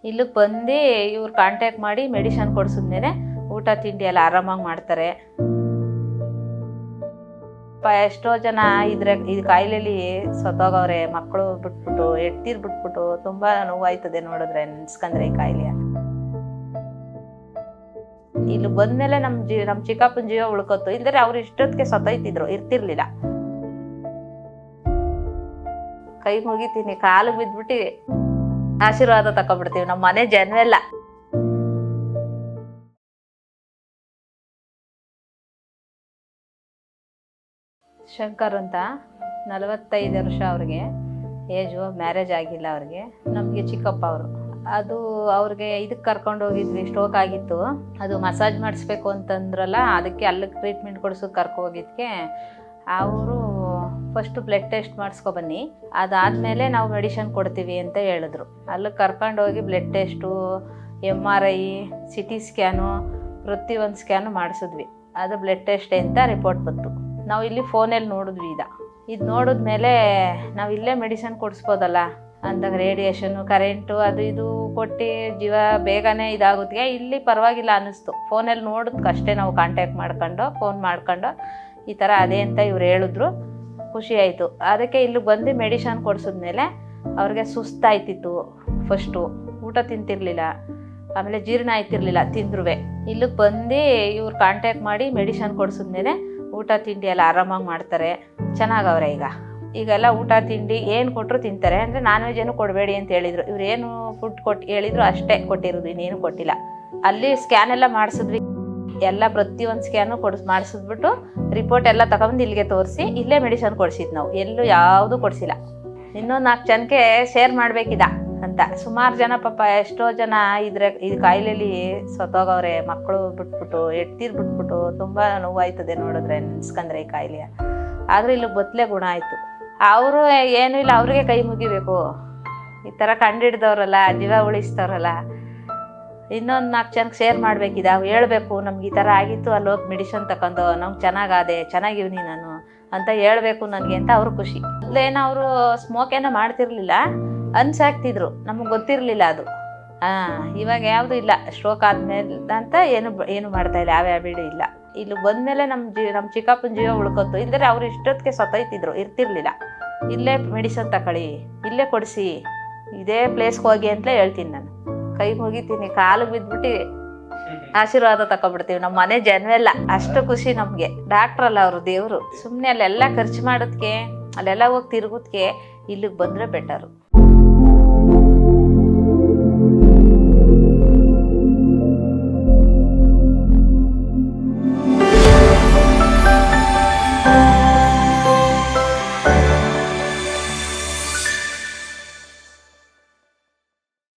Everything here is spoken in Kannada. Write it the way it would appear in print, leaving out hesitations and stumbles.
ಇಲ್ಲಿಗೆ ಬಂದು ಇವ್ರು ಕಾಂಟ್ಯಾಕ್ಟ್ ಮಾಡಿ ಮೆಡಿಷನ್ ಕೊಡಿಸಿದ್ಮೇಲೆ ಊಟ ತಿಂಡಿ ಎಲ್ಲ ಆರಾಮಾಗಿ ಮಾಡ್ತಾರೆ. ಎಷ್ಟೋ ಜನ ಇದು ಕಾಯಿಲೆಯಲ್ಲಿ ಸತ್ತೋಗವ್ರೆ, ಮಕ್ಕಳು ಬಿಟ್ಬಿಟ್ಟು ಎಡ್ತೀರ್ ಬಿಟ್ಬಿಟ್ಟು ತುಂಬ ನೋವಾಯ್ತದೆ ನೋಡಿದ್ರೆ, ನೆನ್ಸ್ಕೊಂಡ್ರೆ ಈ ಕಾಯಿಲೆ. ಇಲ್ಲಿ ಬಂದ್ಮೇಲೆ ನಮ್ಮ ಚಿಕ್ಕಪ್ಪನ ಜೀವ ಉಳ್ಕೊತು, ಇಲ್ದ್ರೆ ಅವ್ರು ಇಷ್ಟೊತ್ತಿಗೆ ಸತ್ತೋಯ್ತಿದ್ರು, ಇರ್ತಿರ್ಲಿಲ್ಲ. ಕೈ ಮುಗಿತೀನಿ, ಕಾಲು ಬಿದ್ಬಿಟ್ಟು ಆಶೀರ್ವಾದ ತಕೊಬಿಡ್ತೀವಿ. ನಮ್ಮ ಮನೆ ಜನವೆಲ್ಲ ಶಂಕರ್ ಅಂತ 45 ವರ್ಷ ಅವ್ರಿಗೆ ಏಜು, ಮ್ಯಾರೇಜ್ ಆಗಿಲ್ಲ ಅವ್ರಿಗೆ. ನಮಗೆ ಚಿಕ್ಕಪ್ಪ ಅವರು. ಅದು ಅವ್ರಿಗೆ ಇದಕ್ಕೆ ಕರ್ಕೊಂಡು ಹೋಗಿದ್ವಿ, ಸ್ಟ್ರೋಕ್ ಆಗಿತ್ತು. ಅದು ಮಸಾಜ್ ಮಾಡಿಸ್ಬೇಕು ಅಂತಂದ್ರಲ್ಲ, ಅದಕ್ಕೆ ಅಲ್ಲಿಗೆ ಟ್ರೀಟ್ಮೆಂಟ್ ಕೊಡ್ಸೋಕೆ ಕರ್ಕೋಗಿದ್ದಕ್ಕೆ ಅವರು ಫಸ್ಟು ಬ್ಲಡ್ ಟೆಸ್ಟ್ ಮಾಡಿಸ್ಕೊಬನ್ನಿ, ಅದಾದಮೇಲೆ ನಾವು ಮೆಡಿಷನ್ ಕೊಡ್ತೀವಿ ಅಂತ ಹೇಳಿದ್ರು. ಅಲ್ಲಿಗೆ ಕರ್ಕೊಂಡೋಗಿ blood test, MRI, CT scan, ಪ್ರತಿಯೊಂದು ಸ್ಕ್ಯಾನು ಮಾಡಿಸಿದ್ವಿ. ಅದು ಬ್ಲಡ್ ಟೆಸ್ಟ್ ಅಂತ ರಿಪೋರ್ಟ್ ಬಂತು. ನಾವು ಇಲ್ಲಿ ಫೋನಲ್ಲಿ ನೋಡಿದ್ವಿ. ಇದು ನೋಡಿದ್ಮೇಲೆ ನಾವು ಇಲ್ಲೇ ಮೆಡಿಸನ್ ಕೊಡಿಸ್ಬೋದಲ್ಲ ಅಂದಾಗ, ರೇಡಿಯೇಷನ್ನು, ಕರೆಂಟು ಅದು ಇದು ಕೊಟ್ಟು ಜೀವ ಬೇಗನೆ ಇದಾಗುತ್ತೆ. ಇಲ್ಲಿ ಪರವಾಗಿಲ್ಲ ಅನ್ನಿಸ್ತು. ಫೋನಲ್ಲಿ ನೋಡೋದಕ್ಕಷ್ಟೇ ನಾವು ಕಾಂಟ್ಯಾಕ್ಟ್ ಮಾಡ್ಕೊಂಡು ಫೋನ್ ಮಾಡ್ಕೊಂಡು ಈ ಥರ ಅದೇ ಅಂತ ಇವ್ರು ಹೇಳಿದ್ರು. ಖುಷಿ ಆಯಿತು. ಅದಕ್ಕೆ ಇಲ್ಲಿಗೆ ಬಂದು ಮೆಡಿಷನ್ ಕೊಡಿಸಿದ್ಮೇಲೆ ಅವ್ರಿಗೆ ಸುಸ್ತಾಯ್ತಿತ್ತು. ಫಸ್ಟು ಊಟ ತಿಂತಿರ್ಲಿಲ್ಲ, ಆಮೇಲೆ ಜೀರ್ಣ ಆಯ್ತಿರ್ಲಿಲ್ಲ ತಿಂದ್ರೂ. ಇಲ್ಲಿಗೆ ಬಂದು ಇವ್ರು ಕಾಂಟ್ಯಾಕ್ಟ್ ಮಾಡಿ ಮೆಡಿಷನ್ ಕೊಡಿಸಿದ್ಮೇಲೆ ಊಟ ತಿಂಡಿ ಎಲ್ಲ ಆರಾಮಾಗಿ ಮಾಡ್ತಾರೆ. ಚೆನ್ನಾಗವ್ರೆ ಈಗೆಲ್ಲ ಊಟ ತಿಂಡಿ ಏನು ಕೊಟ್ಟರು ತಿಂತಾರೆ. ಅಂದರೆ ನಾನ್ ವೆಜ್ ಏನು ಕೊಡಬೇಡಿ ಅಂತ ಹೇಳಿದರು. ಇವ್ರು ಏನು ಫುಡ್ ಹೇಳಿದ್ರು ಅಷ್ಟೇ ಕೊಟ್ಟಿರೋದು, ಇನ್ನೇನು ಕೊಟ್ಟಿಲ್ಲ. ಅಲ್ಲಿ ಸ್ಕ್ಯಾನ್ ಎಲ್ಲ ಮಾಡಿಸಿದ್ವಿ. ಎಲ್ಲ ಪ್ರತಿಯೊಂದು ಸ್ಕ್ಯಾನು ಮಾಡಿಸಿದ್ಬಿಟ್ಟು ರಿಪೋರ್ಟ್ ಎಲ್ಲ ತಗೊಂಡು ಇಲ್ಲಿಗೆ ತೋರಿಸಿ ಇಲ್ಲೇ ಮೆಡಿಸನ್ ಕೊಡಿಸಿದ್ದು ನಾವು. ಎಲ್ಲೂ ಯಾವುದೂ ಕೊಡಿಸಿಲ್ಲ. ಇನ್ನೂ 4 ಜನಕ್ಕೆ ಶೇರ್ ಮಾಡಬೇಕಿದ ಅಂತ. ಸುಮಾರು ಜನ ಪಾಪ ಎಷ್ಟೋ ಜನ ಇದು ಕಾಯಿಲೆಯಲ್ಲಿ ಸತ್ತೋಗವ್ರೆ, ಮಕ್ಕಳು ಬಿಟ್ಬಿಟ್ಟು ಎಡ್ತೀರ್ ಬಿಟ್ಬಿಟ್ಟು ತುಂಬ ನೋವಾಯ್ತದೆ ನೋಡಿದ್ರೆ, ನೆನ್ಸ್ಕೊಂಡ್ರೆ ಈ ಕಾಯಿಲೆ. ಆದರೂ ಇಲ್ಲಿ ಬತ್ತಲೇ ಗುಣ ಆಯಿತು. ಅವರು ಏನೂ ಇಲ್ಲ, ಅವ್ರಿಗೆ ಕೈ ಮುಗಿಬೇಕು. ಈ ಥರ ಕಂಡಿಡ್ದವ್ರಲ್ಲ, ಜೀವ ಉಳಿಸ್ತವ್ರಲ್ಲ. ಇನ್ನೊಂದು 4 ಜನಕ್ಕೆ ಶೇರ್ ಮಾಡಬೇಕಿದ, ಹೇಳ್ಬೇಕು ನಮ್ಗೆ ಈ ಥರ ಆಗಿತ್ತು, ಅಲ್ಲಿ ಹೋಗಿ ಮೆಡಿಷನ್ ತಗೊಂಡು ನಮ್ಗೆ ಚೆನ್ನಾಗಾದೆ, ಚೆನ್ನಾಗಿವ್ನಿ ನಾನು ಅಂತ ಹೇಳ್ಬೇಕು ನನಗೆ ಅಂತ ಅವ್ರು ಖುಷಿ. ಮೊದಲೇನೋ ಅವರು ಸ್ಮೋಕೇನೋ ಮಾಡ್ತಿರ್ಲಿಲ್ಲ, ಅನ್ಸಾಕ್ತಿದ್ರು, ನಮಗೆ ಗೊತ್ತಿರಲಿಲ್ಲ ಅದು. ಇವಾಗ ಯಾವುದೂ ಇಲ್ಲ. ಸ್ಟ್ರೋಕ್ ಆದಮೇಲೆ ಅಂತ ಏನು ಮಾಡ್ತಾಯಿಲ್ಲ, ಯಾವ ಹ್ಯಾಬಿಟು ಇಲ್ಲ. ಇಲ್ಲಿ ಬಂದಮೇಲೆ ನಮ್ಮ ಚಿಕ್ಕಪ್ಪನ ಜೀವ ಉಳ್ಕೊತು, ಇಲ್ದ್ರೆ ಅವ್ರು ಇಷ್ಟೊತ್ತಿಗೆ ಸತ್ತೋಯ್ತಿದ್ರು, ಇರ್ತಿರ್ಲಿಲ್ಲ. ಇಲ್ಲೇ ಮೆಡಿಸನ್ ತಗೊಳ್ಳಿ, ಇಲ್ಲೇ ಕೊಡಿಸಿ, ಇದೇ ಪ್ಲೇಸ್ಗೆ ಹೋಗಿ ಅಂತಲೇ ಹೇಳ್ತೀನಿ ನಾನು. ಕೈ ಮುಗಿತೀನಿ, ಕಾಲು ಬಿದ್ಬಿಟ್ಟು ಆಶೀರ್ವಾದ ತಕೊಬಿಡ್ತೀವಿ. ನಮ್ಮ ಮನೆ ಜನವೆಲ್ಲ ಅಷ್ಟು ಖುಷಿ ನಮಗೆ. ಡಾಕ್ಟ್ರಲ್ಲ ಅವರು, ದೇವರು. ಸುಮ್ಮನೆ ಅಲ್ಲೆಲ್ಲ ಖರ್ಚು ಮಾಡೋದಕ್ಕೆ, ಅಲ್ಲೆಲ್ಲ ಹೋಗಿ ತಿರುಗೋದಕ್ಕೆ ಇಲ್ಲಿಗೆ ಬಂದರೆ ಬೆಟರು.